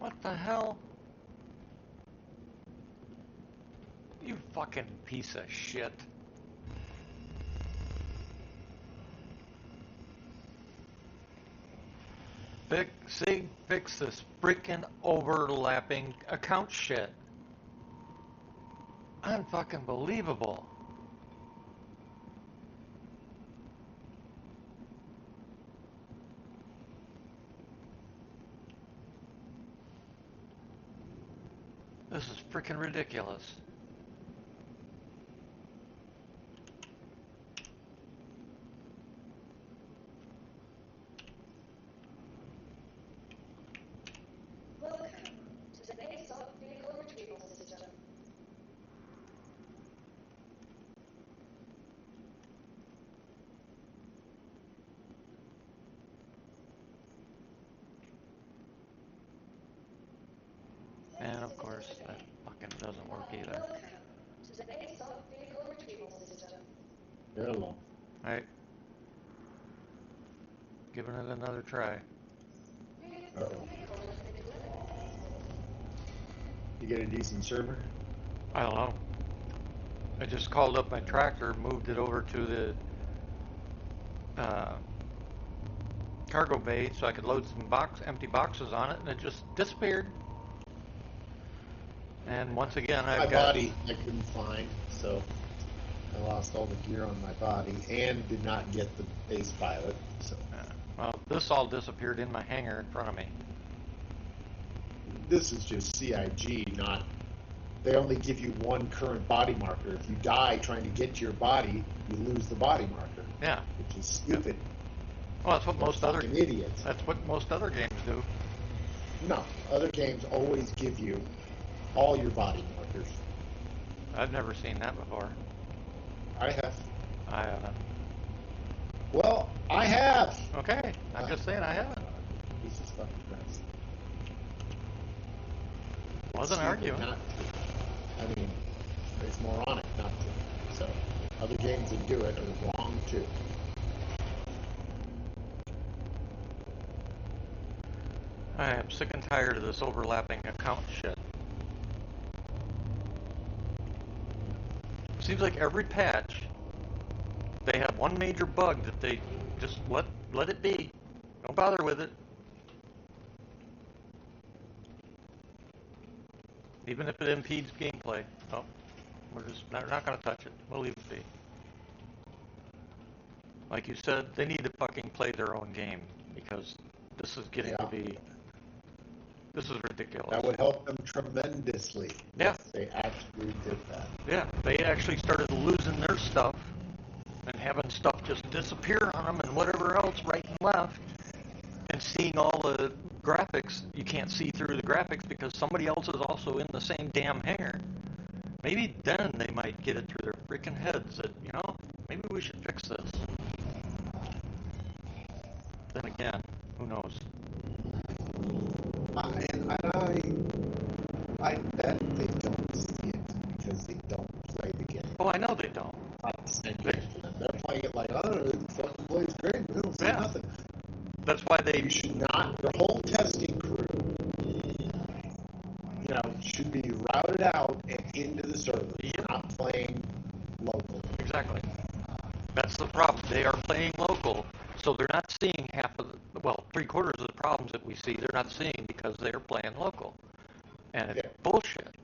What the hell? You fucking piece of shit. Fix this freaking overlapping account shit. Unfucking believable. This is freaking ridiculous. Welcome to the ASOP vehicle retrieval system. And of course, that fucking doesn't work either. Welcome to the ASOP vehicle retrieval system. Hello. Alright. Giving it another try. Uh-oh. You get a decent server? I don't know. I just called up my tractor, moved it over to the cargo bay so I could load some empty boxes on it, and it just disappeared. And once again, My body I couldn't find, so I lost all the gear on my body and did not get the base pilot. So well, this all disappeared in my hangar in front of me. this is just CIG, not. They only give you one current body marker. If you die trying to get to your body, you lose the body marker. Yeah. Which is stupid. Well, that's what most other idiots. That's what most other games do. No, other games always give you all your body markers. I've never seen that before. I have. I haven't. Well, I have. Okay, I'm just saying I haven't. Piece of fucking crap. Wasn't arguing. Not to. I mean, it's moronic not to. So, other games that do it are wrong too. I am sick and tired of this overlapping account shit. Seems like every patch, they have one major bug that they just let it be. Don't bother with it. Even if it impedes gameplay. Oh, we're not going to touch it. We'll leave it be. Like you said, they need to fucking play their own game because this is getting to be. This is ridiculous. That would help them tremendously if they actually did that. Yeah, they actually started losing their stuff and having stuff just disappear on them and whatever else right and left. And seeing all the graphics, you can't see through the graphics because somebody else is also in the same damn hangar. Maybe then they might get it through their freaking heads that, you know, maybe we should fix this. Then again, who knows? I bet they don't see it because they don't play the game. Oh, I know they don't. They're playing it like, oh, it fucking plays great, but they don't see nothing. That's why they... You should not, your whole testing crew, should be routed out and into the server. You're not playing local. Exactly. That's the problem. They are playing local, so they're not seeing half of the, well, 3/4 of the problems that we see, they're not seeing because they're playing local. And it's bullshit.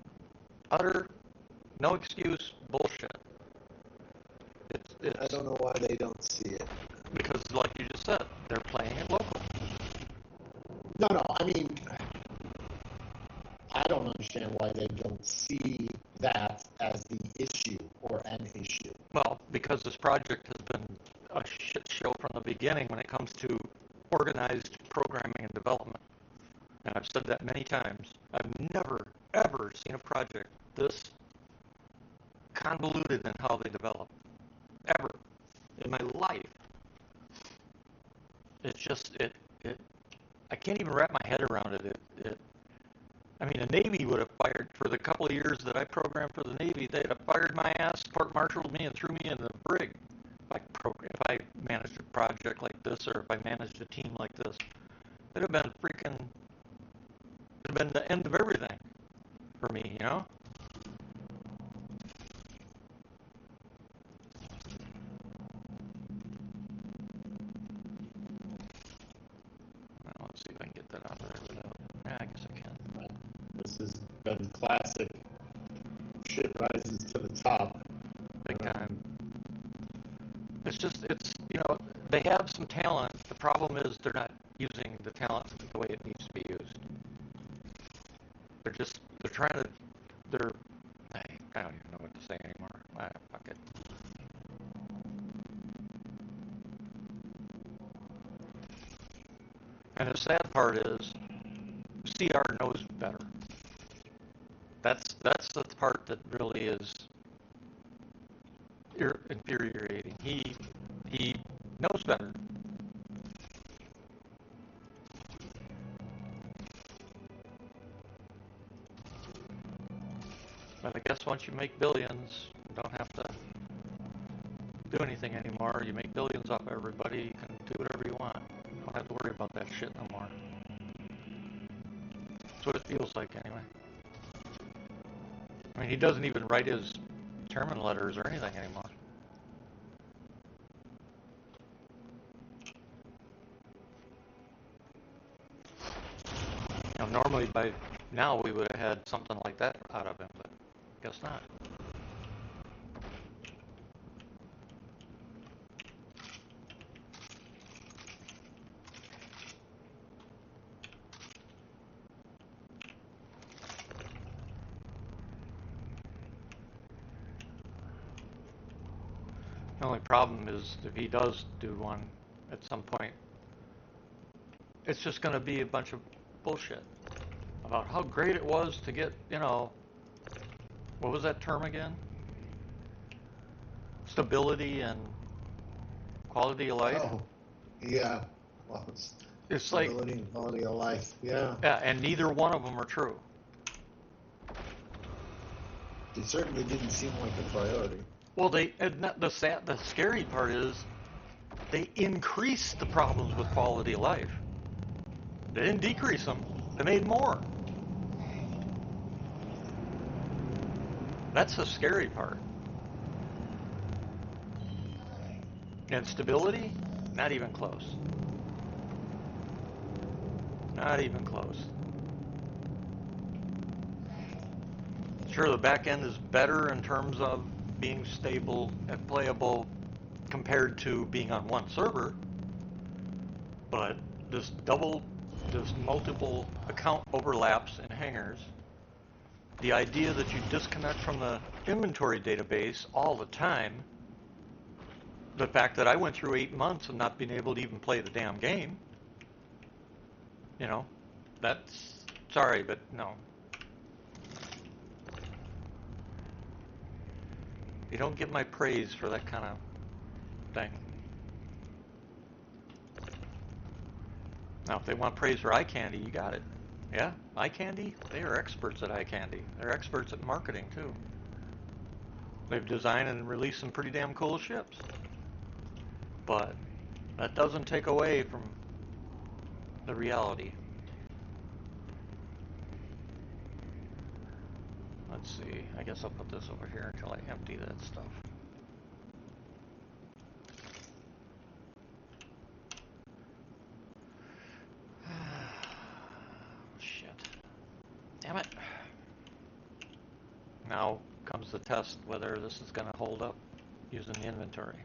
Utter, no excuse bullshit. I don't know why they don't see it. Because, like you just said, they're playing it local. No, I mean, I don't understand why they don't see that as the issue or an issue. Well, because this project has been a shit show from the beginning when it comes to organized programming and development. And I've said that many times. I've never, ever seen a project this convoluted in how they develop. Ever. In my life. It's just, I can't even wrap my head around it. I mean, the Navy would have fired, for the couple of years that I programmed for the Navy, they'd have fired my ass, court-martialed me, and threw me in the brig if I managed a project like this, or if I managed a team like this. It'd have been freaking have been the end of everything for me, you know? Well, let's see if I can get that out there without. Yeah, I guess I can. This has been classic. Shit rises to the top. Big time. It's just, you know, they have some talent. The problem is they're not using the talent the way it needs to be used. They're trying to, I don't even know what to say anymore. Fuck it. And the sad part is, CR knows better. That's the part that really is infuriating. He knows better. But I guess once you make billions, you don't have to do anything anymore. You make billions off everybody, you can do whatever you want. You don't have to worry about that shit no more. That's what it feels like anyway. I mean, he doesn't even write his chairman letters or anything anymore. You know, normally by now we would have had something like that out of him, but guess not. The only problem is if he does do one at some point, it's just going to be a bunch of bullshit about how great it was to get, you know, what was that term again? Stability and quality of life? Oh, yeah. Well, It's like, stability and quality of life. Yeah. yeah, and neither one of them are true. It certainly didn't seem like a priority. Well, the scary part is they increased the problems with quality of life. They didn't decrease them. They made more. That's the scary part. And stability, not even close. Not even close. Sure, the back end is better in terms of being stable and playable compared to being on one server, but this multiple account overlaps and hangers, the idea that you disconnect from the inventory database all the time, the fact that I went through 8 months and not being able to even play the damn game, you know, that's, sorry, but no. You don't get my praise for that kind of thing. Now, if they want praise for eye candy, you got it. Yeah, eye candy, they are experts at eye candy. They're experts at marketing, too. They've designed and released some pretty damn cool ships. But that doesn't take away from the reality. Let's see, I guess I'll put this over here until I empty that stuff. Shit. Damn it. Now comes the test whether this is going to hold up using the inventory.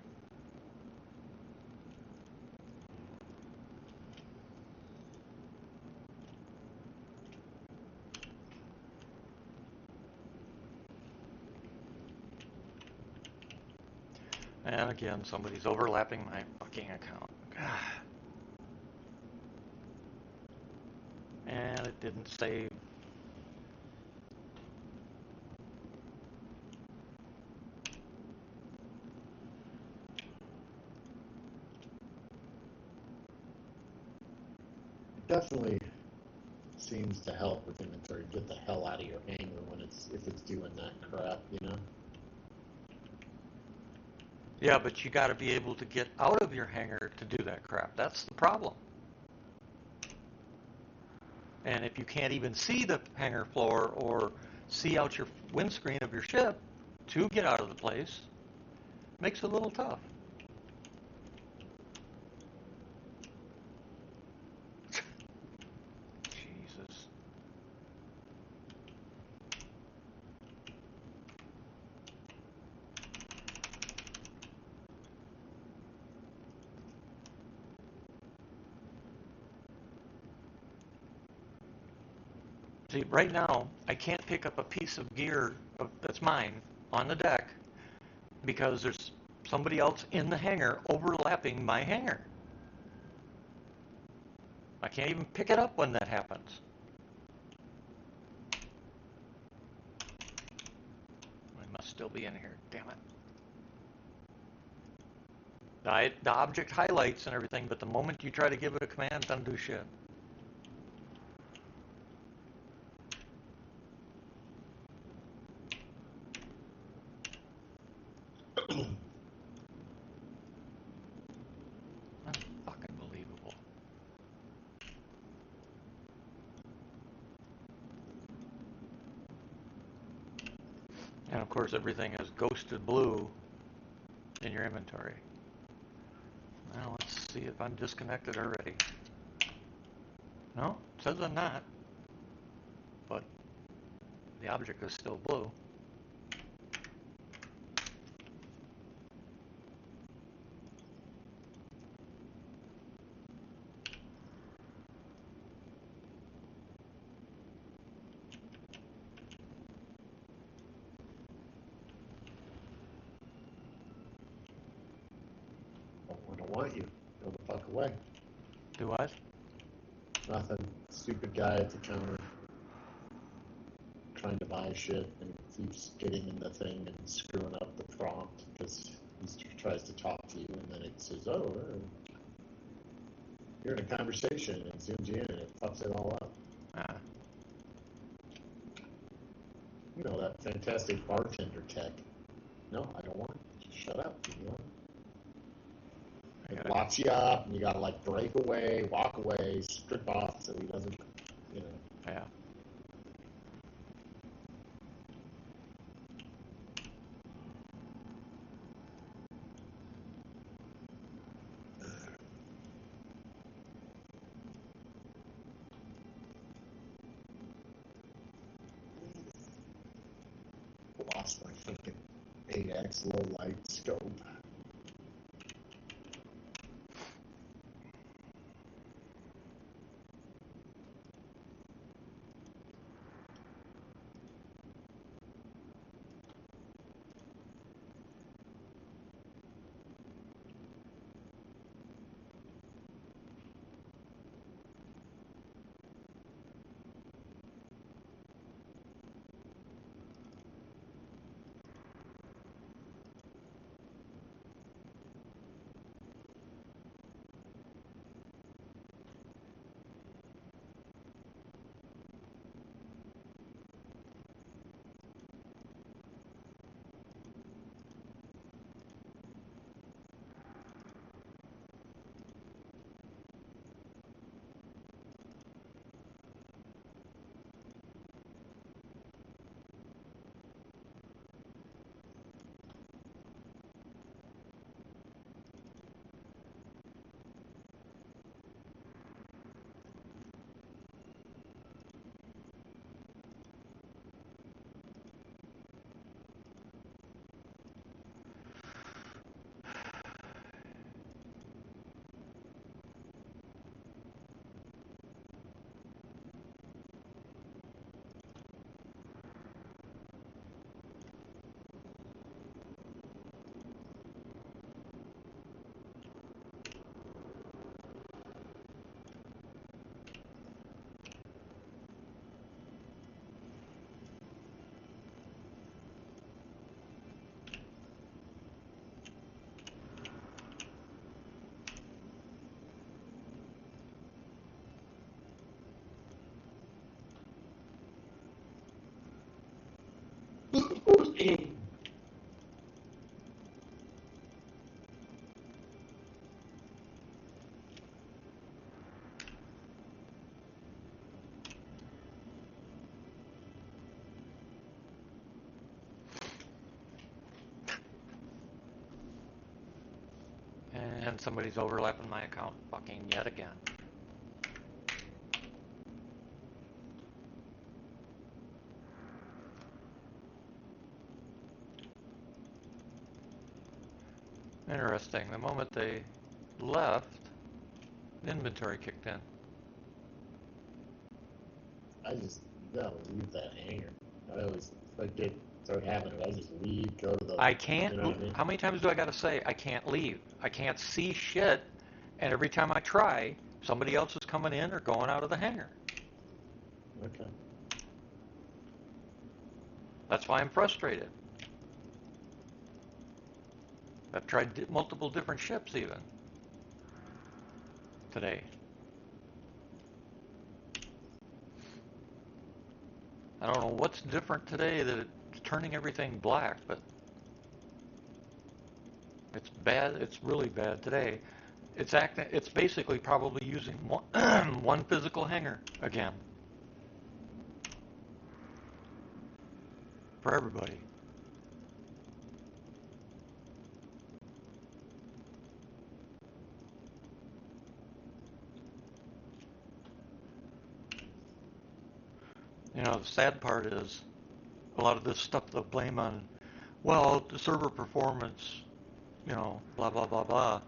And again, somebody's overlapping my fucking account. And it didn't save. It definitely seems to help with inventory. Get the hell out of your hangar if it's doing that crap, you know? Yeah, but you got to be able to get out of your hangar to do that crap. That's the problem. And if you can't even see the hangar floor or see out your windscreen of your ship to get out of the place, makes it a little tough. Jesus. See, right now, I can't pick up a piece of gear that's mine on the deck because there's somebody else in the hangar overlapping my hangar. I can't even pick it up when that happens. I must still be in here, damn it. The object highlights and everything, but the moment you try to give it a command, it doesn't do shit. Unfucking believable. And of course, everything is ghosted blue in your inventory. Now let's see if I'm disconnected already. No, it says I'm not, but the object is still blue. I don't want you. Go the fuck away. Do what? Nothing. Stupid guy at the counter trying to buy shit and keeps getting in the thing and screwing up the prompt because he tries to talk to you and then it says, oh, you're in a conversation and it zooms you in and it fucks it all up. Ah. You know, that fantastic bartender tech. No, I don't want it. Just shut up. You know? It locks you up and you gotta like break away, walk away, strip off so he doesn't, you know. Yeah. Lost my fucking 8X low light scope. And somebody's overlapping my account fucking yet again. Interesting. The moment they left, inventory kicked in. I just gotta leave that hanger. I always like get start having it. I just leave, go to the. I can't. You know what I mean? How many times do I got to say I can't leave? I can't see shit, and every time I try, somebody else is coming in or going out of the hangar. Okay. That's why I'm frustrated. I've tried multiple different ships even today. I don't know what's different today that it's turning everything black, but it's bad. It's really bad today. It's basically probably using one physical hangar again for everybody. You know, the sad part is a lot of this stuff they'll blame on, well, the server performance, you know, blah, blah, blah, blah.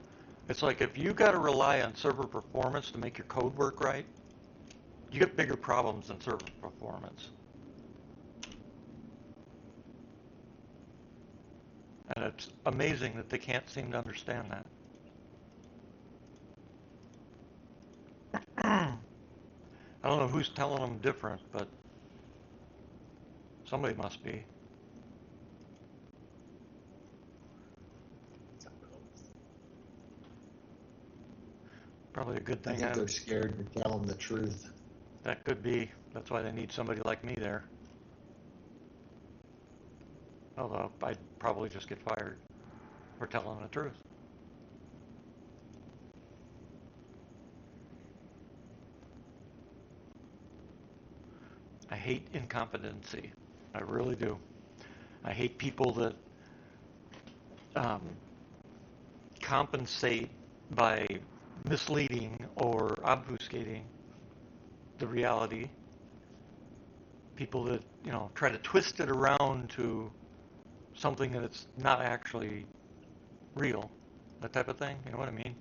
It's like if you got to rely on server performance to make your code work right, you get bigger problems than server performance. And it's amazing that they can't seem to understand that. I don't know who's telling them different, but somebody must be. Probably a good I thing. think they're scared to tell them the truth. That could be. That's why they need somebody like me there. Although I'd probably just get fired for telling the truth. I hate incompetency. I really do. I hate people that compensate by misleading or obfuscating the reality. People that, you know, try to twist it around to something that it's not actually real. That type of thing. You know what I mean?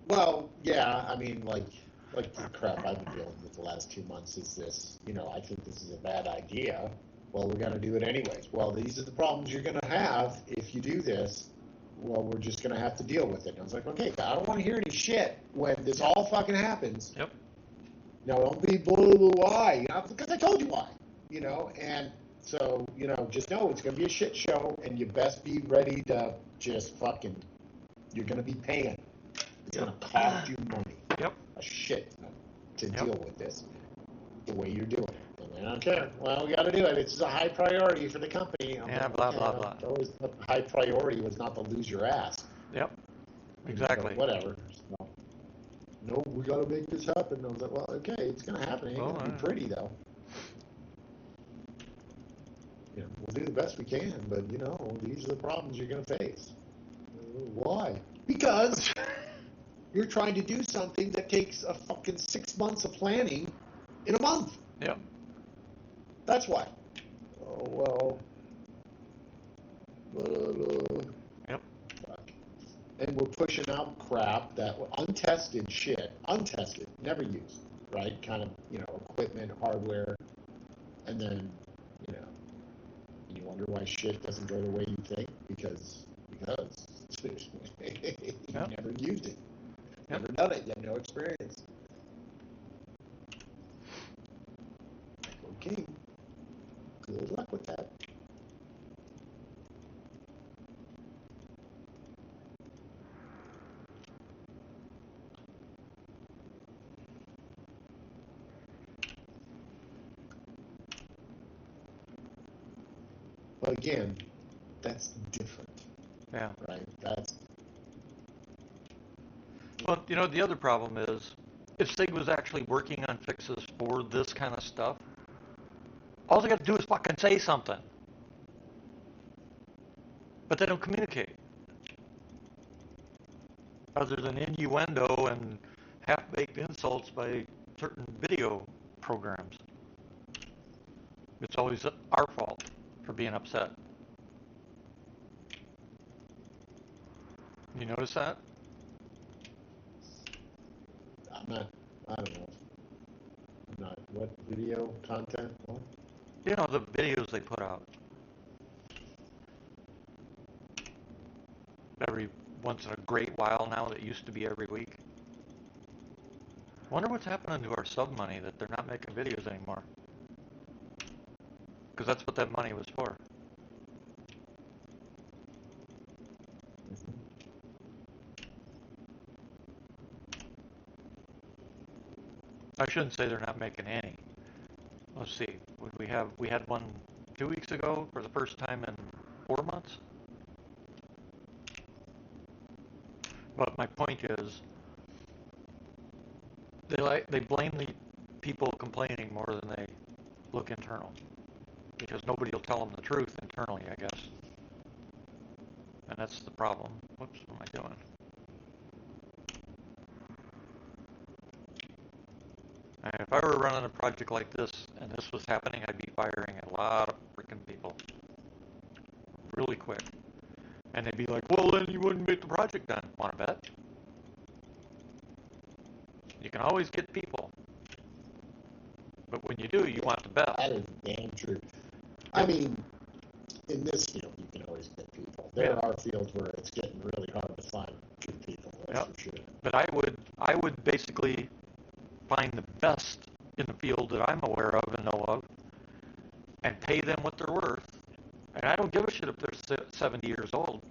Well, yeah, I mean, like the crap I've been dealing with the last 2 months is this, you know, I think this is a bad idea. Well, we're going to do it anyways. Well, these are the problems you're going to have if you do this. Well, we're just going to have to deal with it. And I was like, okay, I don't want to hear any shit when this all fucking happens. Yep. No, don't be blah, blah, blah, why? You know, because I told you why, you know, and so, you know, just know it's going to be a shit show and you best be ready to just fucking, you're going to be paying. It's going to cost you money. Yep. A shit to deal with this the way you're doing it. And I don't care. Well, we got to do it. It's a high priority for the company. I'm Yeah, like, blah, okay, blah, blah. Always, the high priority was not to lose your ass. Yep. Exactly. So, whatever. So, no, we got to make this happen. I was like, well, okay, it's going to happen. It ain't going to be pretty, though. You know, we'll do the best we can, but, you know, these are the problems you're going to face. Why? Because you're trying to do something that takes a fucking 6 months of planning in a month. Yep. That's why. Oh, well. Yep. Fuck. And we're pushing out crap that untested shit, untested, never used, right? Kind of, you know, equipment, hardware, and then, you know, you wonder why shit doesn't go the way you think because you Yep. never used it, Yep. never done it, you have no experience. Okay, good luck with that. But again, that's different, Yeah. right? That's Well, you know, the other problem is, if SIG was actually working on fixes for this kind of stuff, all they got to do is fucking say something. But they don't communicate. other than innuendo and half-baked insults by certain video programs. It's always our fault for being upset. You notice that? I'm not, I don't know. I'm not, what video content? What? You know, the videos they put out. Every once in a great while now, that used to be every week. Wonder what's happening to our sub money that they're not making videos anymore. Because that's what that money was for. I shouldn't say they're not making any. Let's see. We had one 2 weeks ago for the first time in 4 months. But my point is, they blame the people complaining more than they look internal, because nobody will tell them the truth internally, I guess. And that's the problem. Whoops, what am I doing? And if I were running a project like this and this was happening, I'd be firing a lot of freaking people really quick. And they'd be like, well, then you wouldn't get the project done. Want to bet? You can always get people. But when you do, you want the best. That is damn true. I mean, in this field, you can always get people. There are fields where it's getting really hard to find good people, that's for sure. But I would basically find the best in the field that I'm aware of and know of, and pay them what they're worth. And I don't give a shit if they're 70 years old.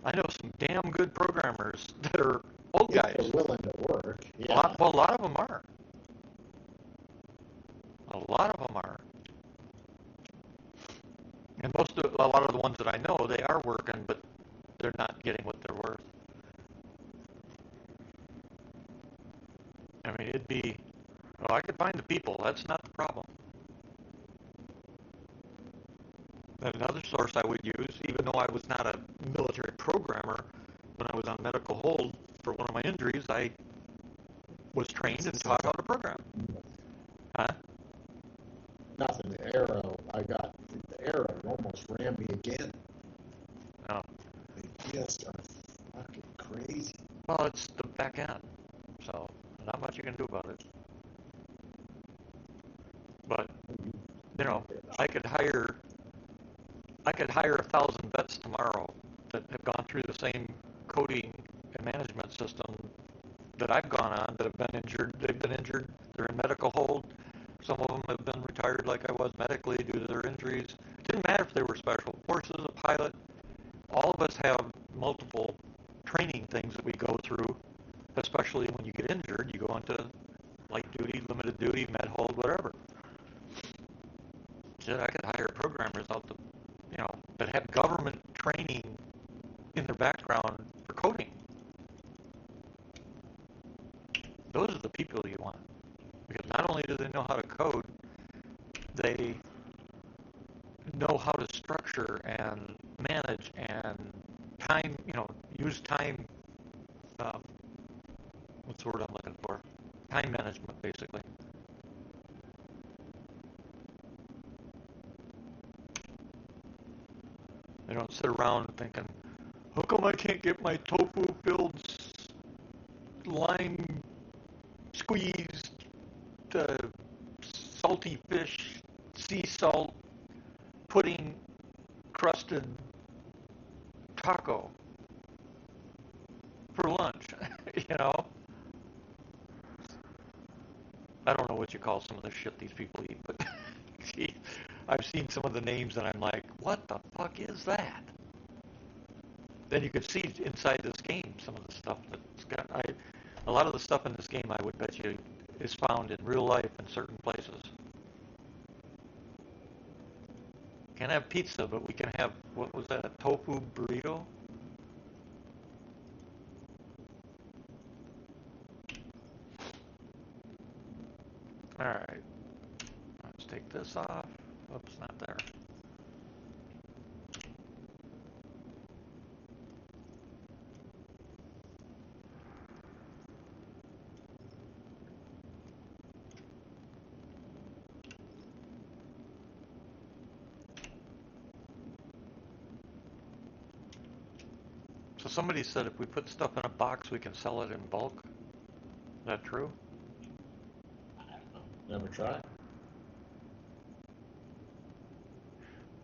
I know some damn good programmers that are old guys. They're willing to work. Yeah. A lot of them are. A lot of them are. And a lot of the ones that I know, they are working, but they're not getting what they're worth. I mean, well, I could find the people. That's not the problem. And another source I would use, even though I was not a military programmer, when I was on medical hold for one of my injuries, I was trained and taught how to program. Huh? Nothing. The arrow, the arrow almost ran me again. No. They just are fucking crazy. Well, it's the back end, so not much you can do about it. But, you know, I could hire 1,000 vets tomorrow that have gone through the same coding and management system that I've gone on, that have been injured. They've been injured. They're in medical hold. Some of them have been retired like I was medically due to their injuries. It didn't matter if they were special forces, a pilot. All of us have multiple training things that we go through, especially when you get injured. You go into light duty, limited duty, med hold, whatever. Shit, I could hire programmers that have government training in their background for coding. Those are the people you want. Because not only do they know how to code, they know how to structure and manage and time, use time, what's the word I'm looking for? Time management, basically. They don't sit around thinking, how come I can't get my tofu-filled lime squeezed salty fish, sea salt, pudding crusted taco for lunch, I don't know what you call some of the shit these people eat, but gee, I've seen some of the names and I'm like, what the fuck is that? Then you could see inside this game some of the stuff that's got, a lot of the stuff in this game I would bet you is found in real life in certain places. Can't have pizza, but we can have, what was that, a tofu burrito? Alright, let's take this off. Oops, not there. So somebody said if we put stuff in a box, we can sell it in bulk. Is that true? Never tried.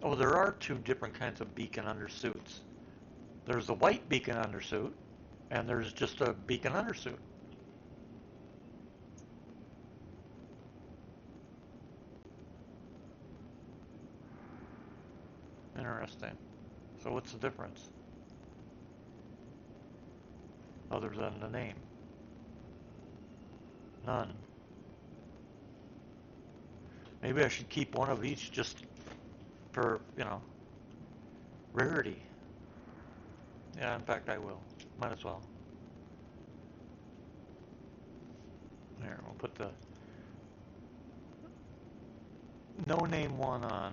Oh, there are two different kinds of beacon undersuits. There's the white beacon undersuit, and there's just a beacon undersuit. Interesting. So what's the difference? Other than the name? None. Maybe I should keep one of each just for, rarity. Yeah, in fact I will. Might as well. There, we'll put the no-name one on.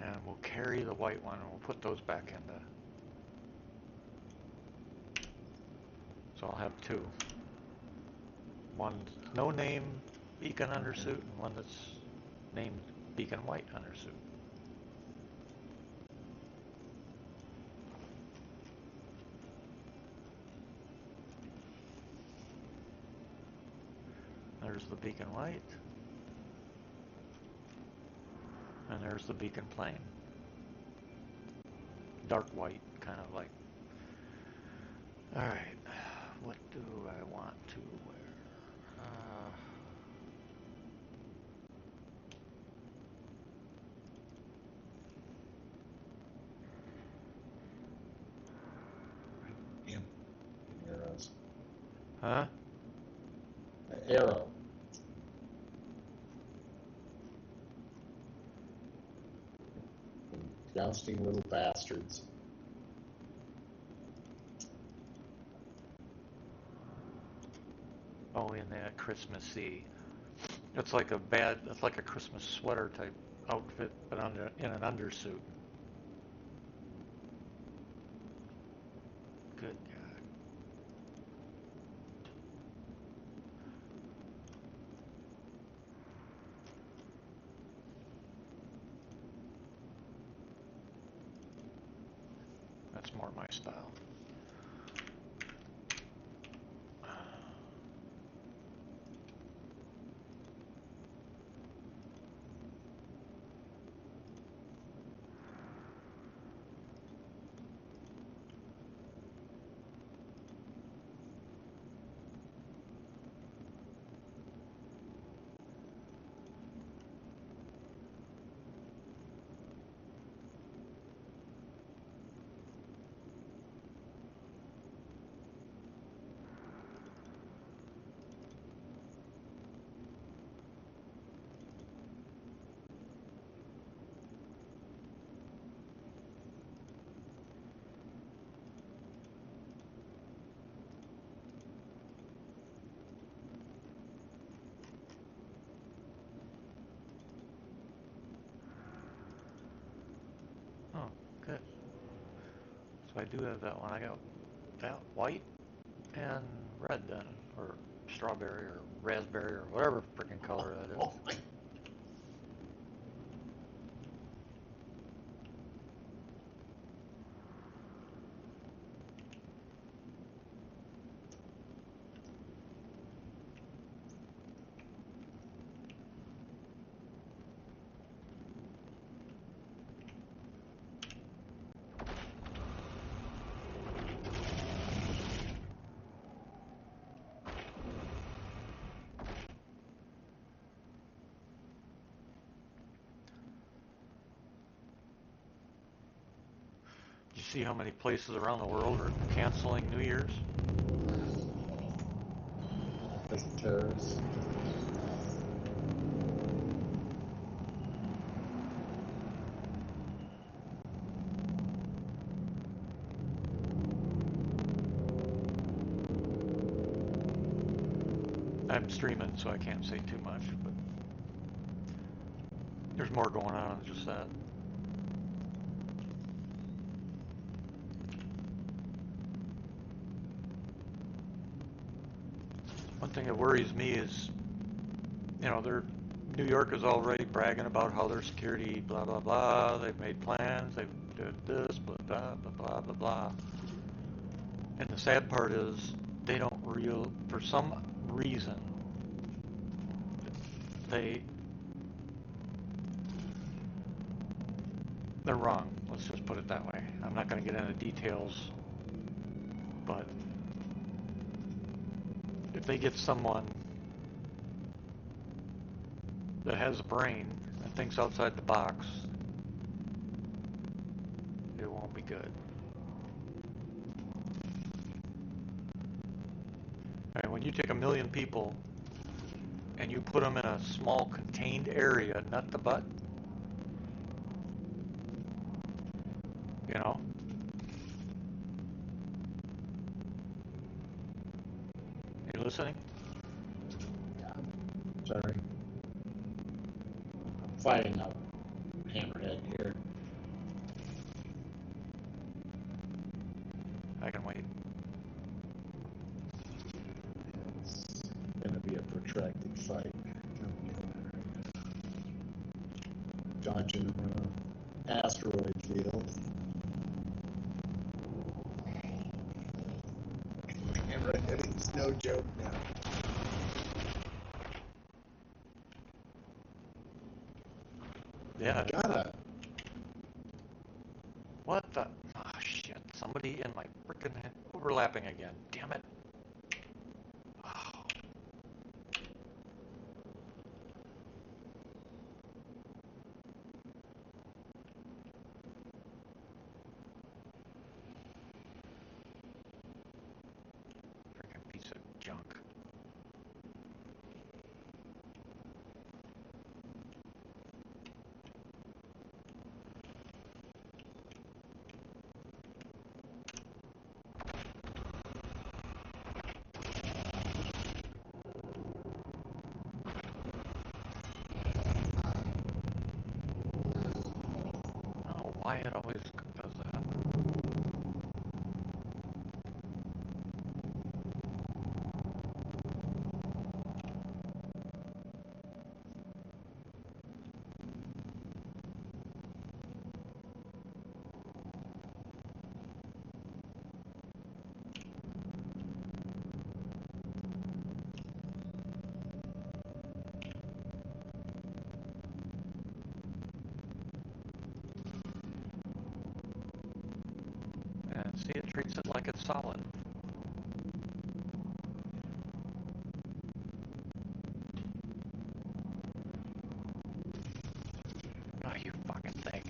And we'll carry the white one and we'll put those back into. So I'll have two. One no-name beacon undersuit and one that's named beacon white undersuit. There's the beacon white. And there's the beacon plain. Dark white, kind of like. Alright, what do I want to wear? Damn. Arrows. Huh? Arrow. Jousting little bastards. Oh, in that Christmassy. It's like a Christmas sweater type outfit, but in an undersuit. Good God. That's more my style. Oh, good. So I do have that one. I got that white and red then, or strawberry or raspberry or whatever freaking color that is. Oh my. You see how many places around the world are canceling New Year's? That's terrorists. I'm streaming, so I can't say too much, but there's more going on than just that. One thing that worries me is, New York is already bragging about how their security, blah, blah, blah. They've made plans. They've did this, blah, blah, blah, blah, blah, blah. And the sad part is, they don't for some reason, they're wrong. Let's just put it that way. I'm not going to get into details, but if they get someone that has a brain and thinks outside the box, it won't be good. And when you take 1 million people and you put them in a small contained area, nut to butt, you know, you listening? Yeah. Sorry. I'm fighting a hammerhead here. I can wait. It's going to be a protracted fight. Dodging asteroid field. Hammerhead is no joke now. Yeah. Gotta. What the? Oh, shit. Somebody in my freaking overlapping again. Damn it. Oh. Freaking piece of junk. I don't know why it always does that. And see, it treats it like it's solid. Oh, you fucking thing.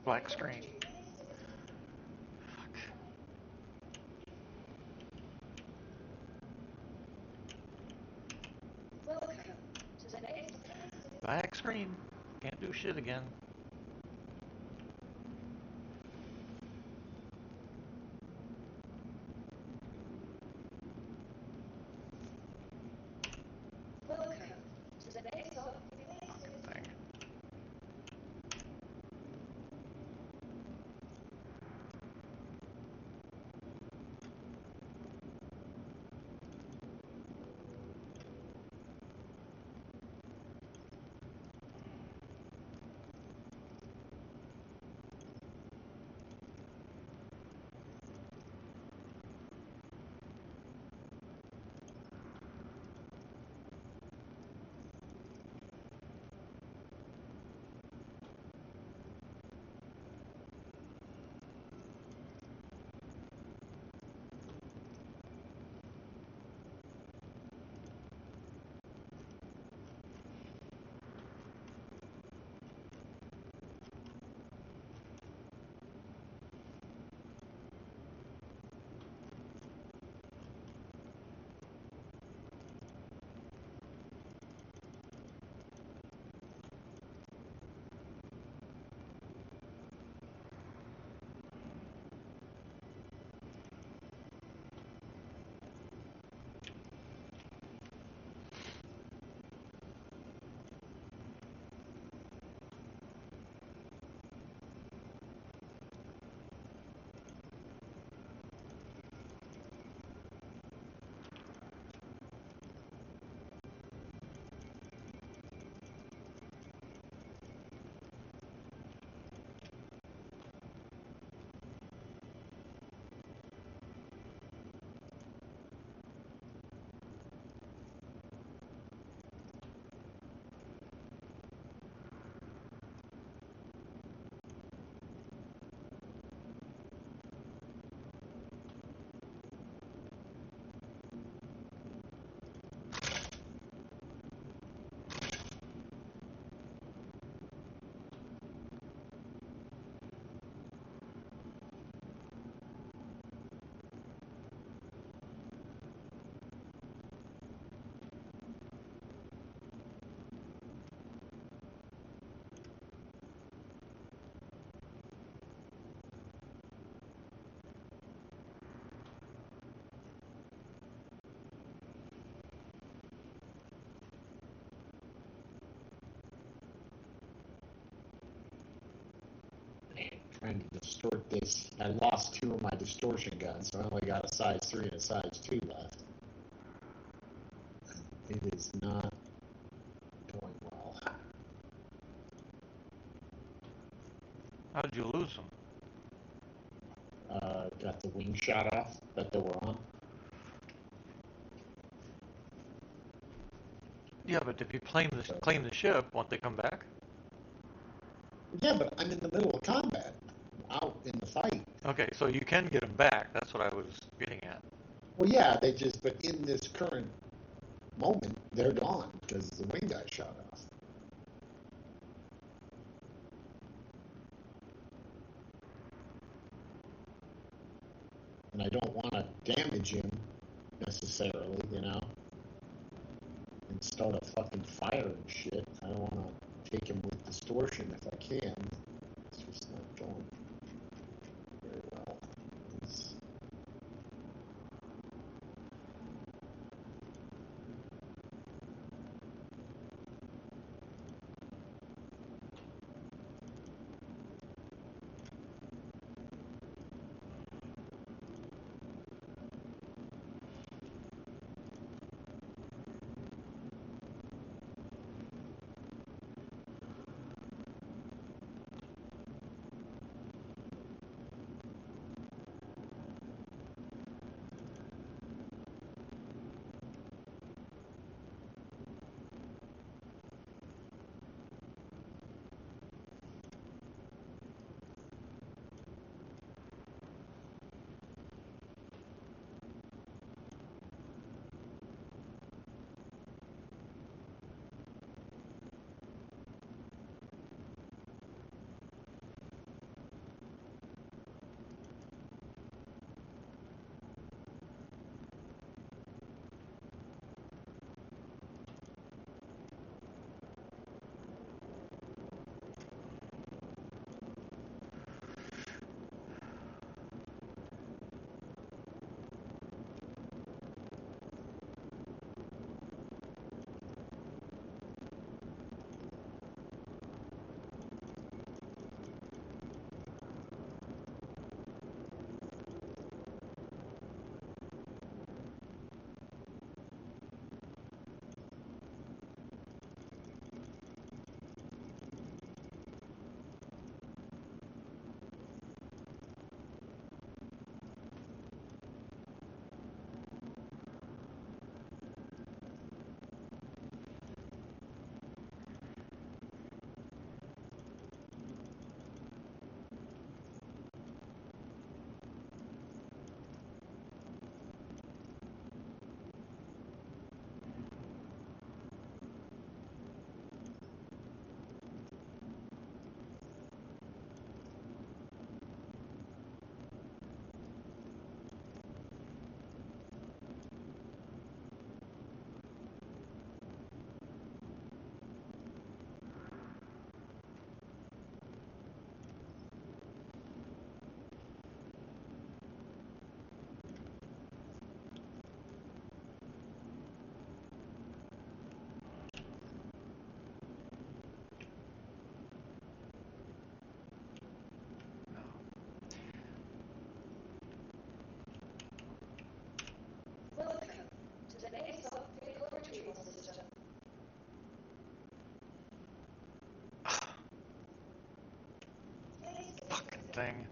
Black screen. Fuck. Welcome to today's Black screen. Can't do shit again. Welcome to today's Fucking thing. Trying to distort this. I lost 2 of my distortion guns, so I only got a size 3 and a size 2 left. It is not going well. How did you lose them? Got the wing shot off that they were on. Yeah, but if you claim the ship, won't they come back? Yeah, but I'm in the middle of combat. Out in the fight. Okay, so you can get them back. That's what I was getting at. Well, yeah, but in this current moment, they're gone because the wing got shot off. And I don't want to damage him necessarily, and start a fucking fire and shit. I don't want to take him with distortion if I can. It's just not going very well. It's, thing.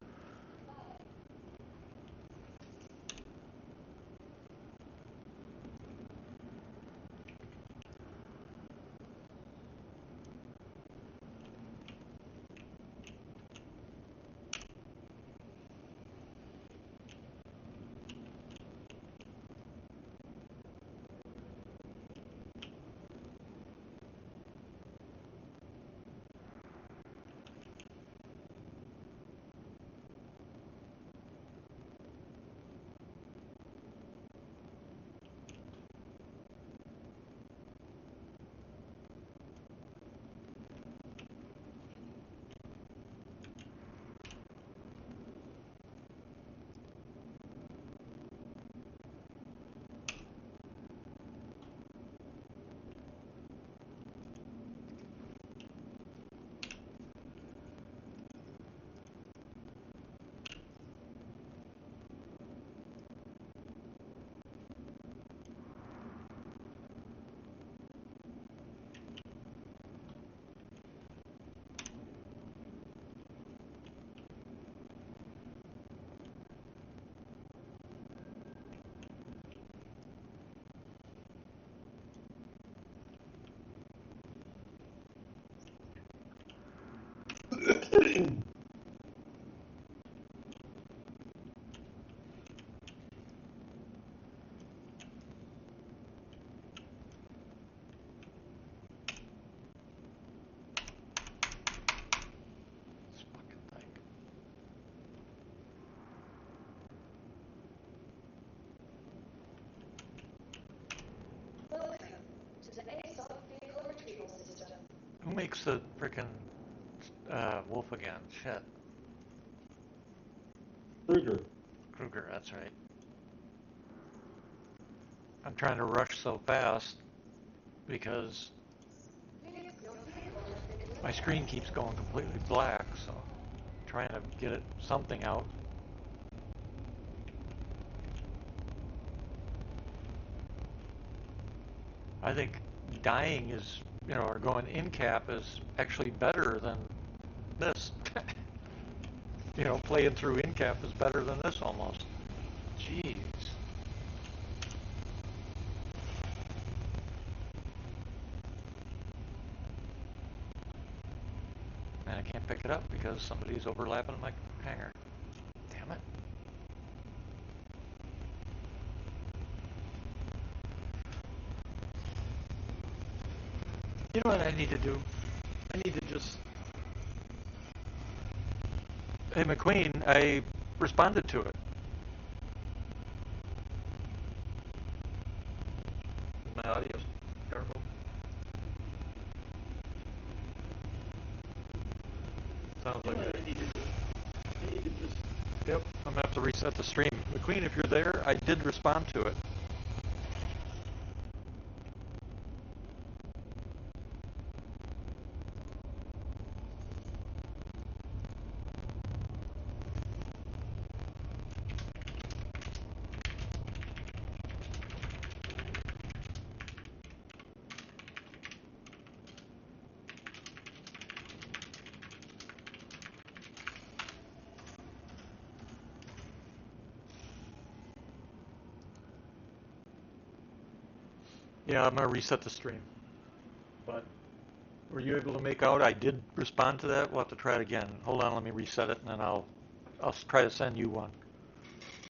This fucking thing. Welcome to the ASOP Vehicle Retrieval System. Who makes the frickin' wolf again? Shit. Kruger. Kruger, that's right. I'm trying to rush so fast because my screen keeps going completely black, so I'm trying to get it something out. I think dying is, or going in cap is actually better than this. Playing through in cap is better than this almost. Jeez. And I can't pick it up because somebody's overlapping my hanger. Damn it. You know what I need to do? I need to just... Hey, McQueen, I responded to it. My audio's terrible. Sounds like I need to just... Yep, I'm going to have to reset the stream. McQueen, if you're there, I did respond to it. Yeah, I'm going to reset the stream. But were you able to make out? I did respond to that. We'll have to try it again. Hold on, let me reset it, and then I'll try to send you one.